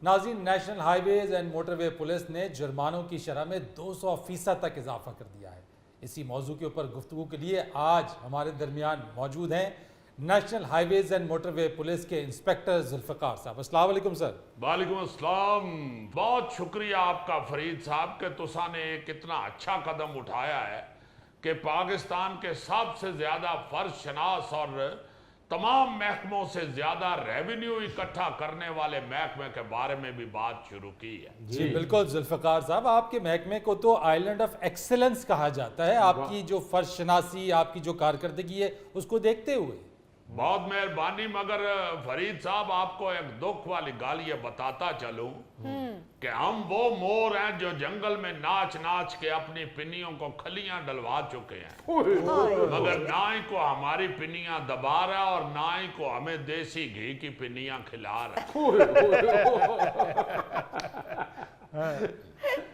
नाज़रीन, national highways and motorway police ने जुर्मानों की शरह में 200% तक इजाफा कर दिया है। इसी मौजू के ऊपर गुफ्तगू के लिए आज हमारे दरमियान मौजूद हैं national highways and motorway police के इंस्पेक्टर जुल्फ़िकार साहब। अस्सलाम वालेकुम सर। वालेकुम अस्सलाम। बहुत शुक्रिया आपका फरीद साहब के तुसा ने एक इतना अच्छा कदम उठाया है कि पाकिस्तान के सबसे ज्यादा फर्ज शनास और तमाम महकमों से ज्यादा रेवेन्यू इकट्ठा करने वाले महकमे के बारे में भी बात शुरू की है। जी बिल्कुल जुल्फ़िकार साहब, आपके महकमे को तो आइलैंड ऑफ एक्सीलेंस कहा जाता है। आपकी जो फर्ज शनासी, आपकी जो कारकर्दगी है, उसको देखते हुए बहुत मेहरबानी। मगर फरीद साहब, आपको एक दुख वाली गाल ये बताता चलूं कि हम वो मोर हैं जो जंगल में नाच नाच के अपनी पिन्नियों को खलियां डलवा चुके हैं, मगर ना ही को हमारी पिन्नियां दबा रहा और ना ही को हमें देसी घी की पिन्नियां खिला रहा।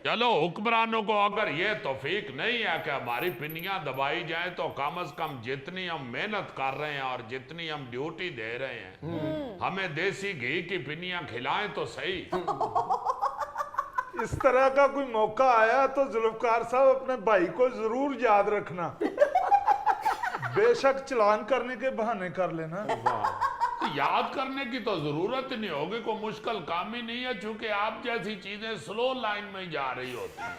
चलो, हुक्मरानों को अगर ये तौफीक नहीं है कि हमारी पिन्नियां दबाई जाए तो कम से कम जितनी हम मेहनत कर रहे हैं और जितनी हम ड्यूटी दे रहे हैं, हमें देसी घी की पिन्नियां खिलाएं तो सही। इस तरह का कोई मौका आया तो जुल्फ़िकार साहब अपने भाई को जरूर याद रखना। बेशक चलान करने के बहाने कर लेना। याद करने की तो जरूरत नहीं होगी, कोई मुश्किल काम ही नहीं है, चूंकि आप जैसी चीजें स्लो लाइन में जा रही होती हैं।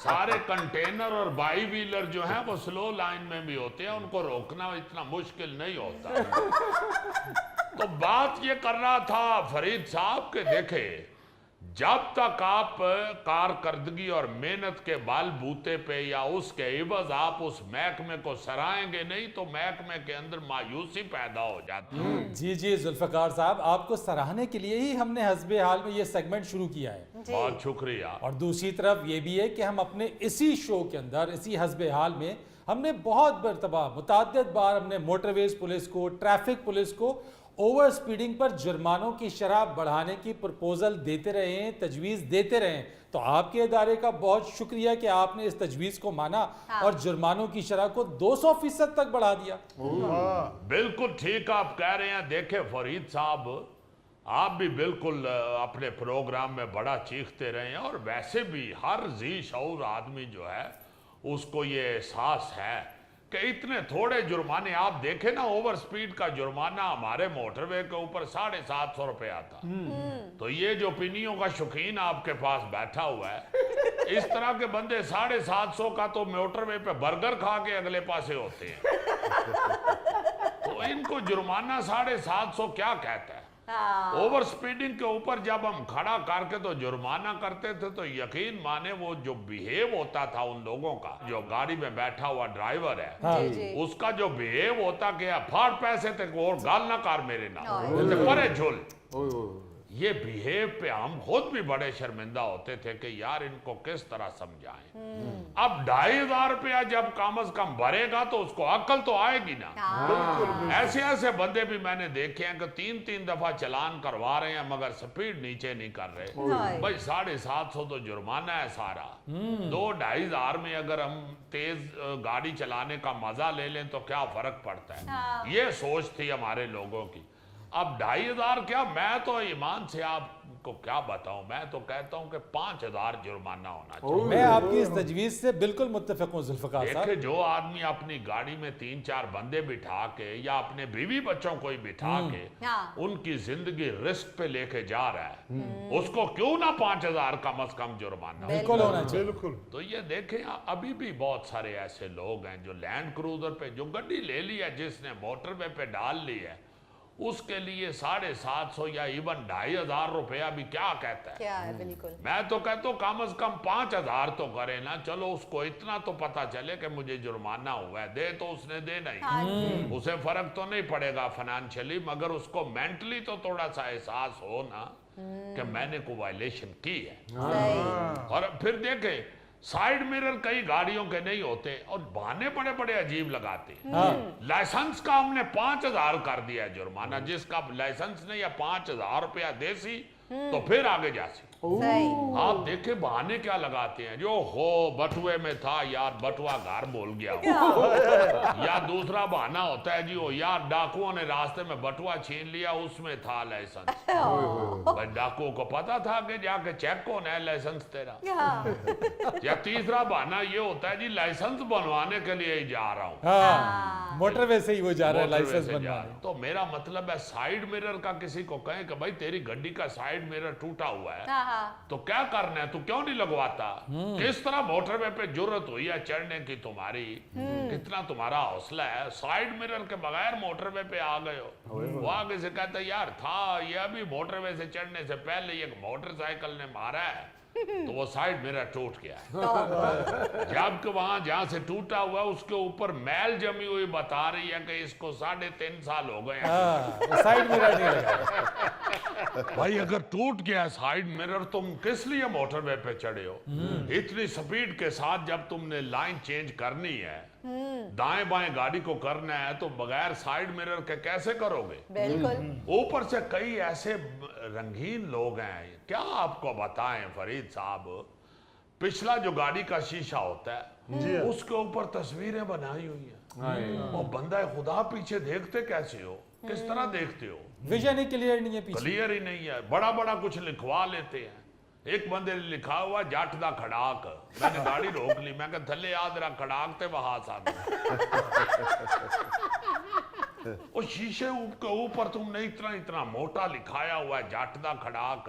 सारे कंटेनर और बाई व्हीलर जो हैं वो स्लो लाइन में भी होते हैं, उनको रोकना इतना मुश्किल नहीं होता। तो बात ये कर रहा था फरीद साहब के देखे, जब तक आप कारकर्दगी और मेहनत के बाल बूते पे या उसके इवज आप उस महकमे को सराहेंगे नहीं तो महकमे के अंदर मायूसी पैदा हो जाती है। जी जी जुल्फ़िकार साहब, आपको सराहने के लिए ही हमने हस्बे हाल में ये सेगमेंट शुरू किया है। बहुत शुक्रिया। और दूसरी तरफ ये भी है कि हम अपने इसी शो के अंदर, इसी हस्बे हाल में हमने बहुत मरतबा मुतअद्दिद बार हमने मोटरवेज पुलिस को, ट्रैफिक पुलिस को ओवर स्पीडिंग पर जुर्मानों की शरह बढ़ाने की प्रपोजल देते रहे हैं, तजवीज़ देते रहे हैं। तो आपके इदारे का बहुत शुक्रिया कि आपने इस तजवीज़ को माना और जुर्मानों की शरह को 200% तक बढ़ा दिया। बिल्कुल ठीक आप कह रहे हैं। देखे फरीद साहब, आप भी बिल्कुल अपने प्रोग्राम में बड़ा चीखते रहे हैं और वैसे भी हर जी शऊर आदमी जो है उसको ये एहसास है कि इतने थोड़े जुर्माने, आप देखे ना, ओवर स्पीड का जुर्माना हमारे मोटरवे के ऊपर 750 रुपये आता। तो ये जो पिनियों का शौकीन आपके पास बैठा हुआ है, इस तरह के बंदे 750 का तो मोटरवे पे बर्गर खा के अगले पासे होते हैं। तो इनको जुर्माना 750 क्या कहता है? ओवर स्पीडिंग के ऊपर जब हम खड़ा करके तो जुर्माना करते थे तो यकीन माने वो जो बिहेव होता था उन लोगों का, जो गाड़ी में बैठा हुआ ड्राइवर है, हाँ। उसका जो बिहेव होता कि फाड़ पैसे तक और गाल ना कर मेरे ना परे झोल, ये बिहेव पे हम खुद भी बड़े शर्मिंदा होते थे कि यार इनको किस तरह समझाएं। अब 2500 रुपया जब कम से कम भरेगा तो उसको अक्ल तो आएगी ना। ऐसे ऐसे बंदे भी मैंने देखे हैं कि 3-3 दफा चलान करवा रहे हैं मगर स्पीड नीचे नहीं कर रहे। भाई 750 तो जुर्माना है सारा। 2-2500 में अगर हम तेज गाड़ी चलाने का मजा ले लें तो क्या फर्क पड़ता है। ये सोच थी हमारे लोगों की। अब 2500 क्या, मैं तो ईमान से आपको क्या बताऊं, मैं तो कहता हूं कि 5000 जुर्माना होना चाहिए। मैं आपकी इस तजवीज से बिल्कुल मुत्तफिक हूं जुल्फ़िकार साहब। देखिए, जो आदमी अपनी गाड़ी में 3-4 बंदे बिठा के या अपने बीवी बच्चों को ही बिठा के उनकी जिंदगी रिस्क पे लेके जा रहा है, उसको क्यों ना 5000 कम से कम जुर्माना बिल्कुल होना चाहिए। बिल्कुल। तो ये देखें, अभी भी बहुत सारे ऐसे लोग हैं जो लैंड क्रूजर पे जो गड्डी ले ली है, जिसने मोटरवे पे डाल ली है, उसके लिए 750 या इवन 2500 रुपया भी क्या कहता है। क्या है, बिल्कुल। मैं तो कहता हूँ कम से कम 5000 तो करे ना। चलो, उसको इतना तो पता चले कि मुझे जुर्माना हुआ है, दे तो उसने देना ही। उसे फर्क तो नहीं पड़ेगा फाइनेंशियली, मगर उसको मेंटली तो थोड़ा सा एहसास हो ना कि मैंने कोई वायलेशन की है। और फिर देखे, साइड मिरर कई गाड़ियों के नहीं होते और बहाने बड़े बड़े अजीब लगाते हैं। लाइसेंस का हमने 5000 कर दिया जुर्माना, जिसका लाइसेंस नहीं है 5000 रुपया देसी तो फिर आगे जासी। सही। आप देखे बहाने क्या लगाते हैं, जो हो बटुए में था यार, बटुआ घर भूल गया या दूसरा बहाना होता है जी, हो यार डाकुओं ने रास्ते में बटुआ छीन लिया, उसमें था लाइसेंस। भाई डाकुओं को पता था कि जाके चेक होना है लाइसेंस तेरा। या तीसरा बहाना ये होता है जी, लाइसेंस बनवाने के लिए ही जा रहा हूँ, हाँ, मोटरवे से ही वो जा रहा है मोटरवे लाइसेंस से जा बनवाने। रहा हूं। तो मेरा मतलब है साइड मिरर का किसी को कहें कि भाई तेरी गाड़ी का साइड मिरर टूटा हुआ है, हाँ, तो क्या करना है, तू क्यों नहीं लगवाता? किस तरह मोटरवे पे जरूरत हुई है चढ़ने की तुम्हारी, कितना तुम्हारा हौसला है, साइड मिरर के बगैर मोटरवे पे आ गए हो। वो आगे से कहता है यार था ये अभी मोटरवे से चढ़ने से पहले एक मोटरसाइकिल ने मारा है, तो वो साइड मिरर टूट गया है। जबकि वहां जहां से टूटा हुआ है उसके ऊपर मैल जमी हुई बता रही है कि इसको 3.5 साल हो गए हैं। हाँ, साइड मिरर नहीं लगा। भाई अगर टूट गया साइड मिरर, तुम किस लिए मोटरवे पे चढ़े हो? इतनी स्पीड के साथ जब तुमने लाइन चेंज करनी है, दाएं बाएं गाड़ी को करना है, तो बगैर साइड मिरर के कैसे करोगे? बिल्कुल। ऊपर से कई ऐसे रंगीन लोग हैं, क्या आपको बताएं फरीद साहब, पिछला जो गाड़ी का शीशा होता है उसके ऊपर तस्वीरें बनाई हुई हैं। और बंदा खुदा पीछे देखते कैसे हो, किस तरह देखते हो? विजन ही क्लियर नहीं है पीछे। क्लियर ही नहीं है, बड़ा बड़ा कुछ लिखवा लेते हैं। एक बंदे ने लिखा हुआ जट दा खड़ाक, मैंने गाड़ी रोक ली, मैं कहा थले याद रहा खड़ाक ते वहां सा और शीशे के ऊपर तुमने इतना इतना मोटा लिखाया हुआ है जट दा खड़ाक।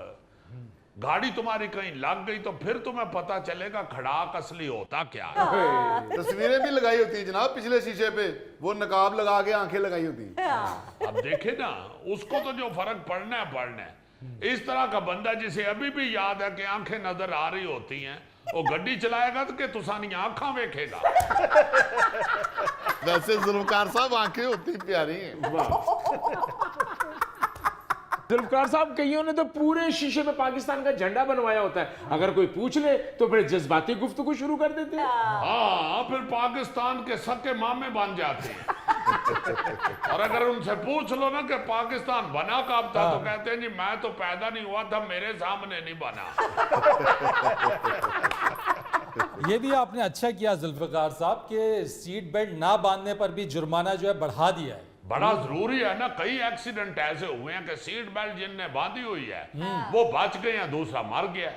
गाड़ी तुम्हारी कहीं लग गई तो फिर तुम्हें पता चलेगा खड़ाक असली होता क्या है। तस्वीरें भी लगाई होती है जनाब पिछले शीशे पे, वो नकाब लगा के आंखें लगाई होती है। अब देखे ना, उसको तो जो फर्क पड़ना है पड़ना है। इस तरह का बंदा जिसे अभी भी याद है कि आंखें नजर आ रही होती हैं, वो गड्डी चलाएगा तो कि तुसानी आंखा वेखेगा। वैसे जुल्फकार साहब आंखें होती प्यारी हैं। जुल्फकार साहब, कईयों ने तो पूरे शीशे पे पाकिस्तान का झंडा बनवाया होता है, अगर कोई पूछ ले तो फिर जज्बाती गुफ्तगू शुरू कर देते हैं। हाँ, फिर पाकिस्तान के सके मामे बन जाते हैं। और अगर उनसे पूछ लो ना कि पाकिस्तान बना कब था, तो कहते हैं जी मैं तो पैदा नहीं हुआ था, मेरे सामने नहीं बना। ये भी आपने अच्छा किया जुल्फकार साहब कि सीट बेल्ट ना बांधने पर भी जुर्माना जो है बढ़ा दिया है। बड़ा जरूरी है ना, कई एक्सीडेंट ऐसे हुए हैं कि सीट बेल्ट जिनने बांधी हुई है वो बच गए हैं, दूसरा मर गया।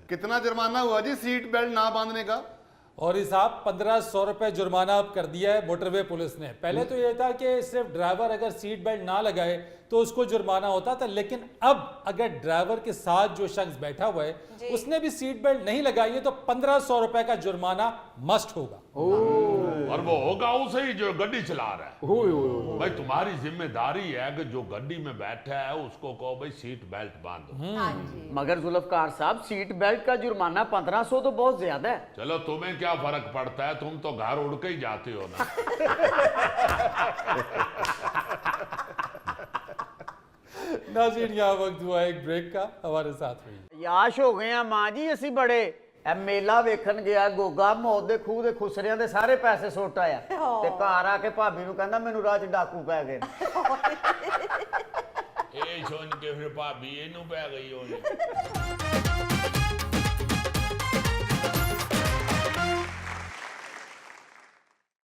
कितना जुर्माना हुआ जी सीट बेल्ट ना बांधने का? और इस आप 1500 रुपए जुर्माना अब कर दिया है मोटरवे पुलिस ने। पहले तो ये था कि सिर्फ ड्राइवर अगर सीट बेल्ट ना लगाए तो उसको जुर्माना होता था, लेकिन अब अगर ड्राइवर के साथ जो शख्स बैठा हुआ है उसने भी सीट बेल्ट नहीं लगाई है तो 1500 रुपए का जुर्माना मस्ट होगा। और वो होगा उसे ही जो गड्डी चला रहा है। भाई तुम्हारी जिम्मेदारी है कि जो गड्डी में बैठा है उसको कहो भाई सीट बेल्ट बांधो। मगर जुल्फकार साहब, सीट बेल्ट का जुर्माना 1500 तो बहुत ज्यादा है। चलो तुम्हें क्या फर्क पड़ता है, तुम तो घर उड़ के ही जाते हो ना। नाज़रीन, यहाँ वक्त हुआ एक ब्रेक का, हमारे साथ रहिए। याश हो गए हैं मां जी ਅਸੀਂ बड़े। ਇਹ ਮੇਲਾ ਵੇਖਣ ਗਿਆ ਗੋਗਾ, ਮੌਤ ਦੇ ਖੂਹ ਦੇ ਖੁਸਰਿਆਂ ਦੇ ਸਾਰੇ ਪੈਸੇ ਸੁੱਟ ਆਇਆ ਤੇ ਘਰ ਆ ਕੇ ਭਾਬੀ ਨੂੰ ਕਹਿੰਦਾ ਮੈਨੂੰ ਰਾਹ 'ਚ ਡਾਕੂ ਪੈ ਗਏ। ਇਹ ਸੁਣ ਕੇ ਫਿਰ ਭਾਬੀ ਇਹਨੂੰ ਪੈ ਗਈ ਹੋਣੀ।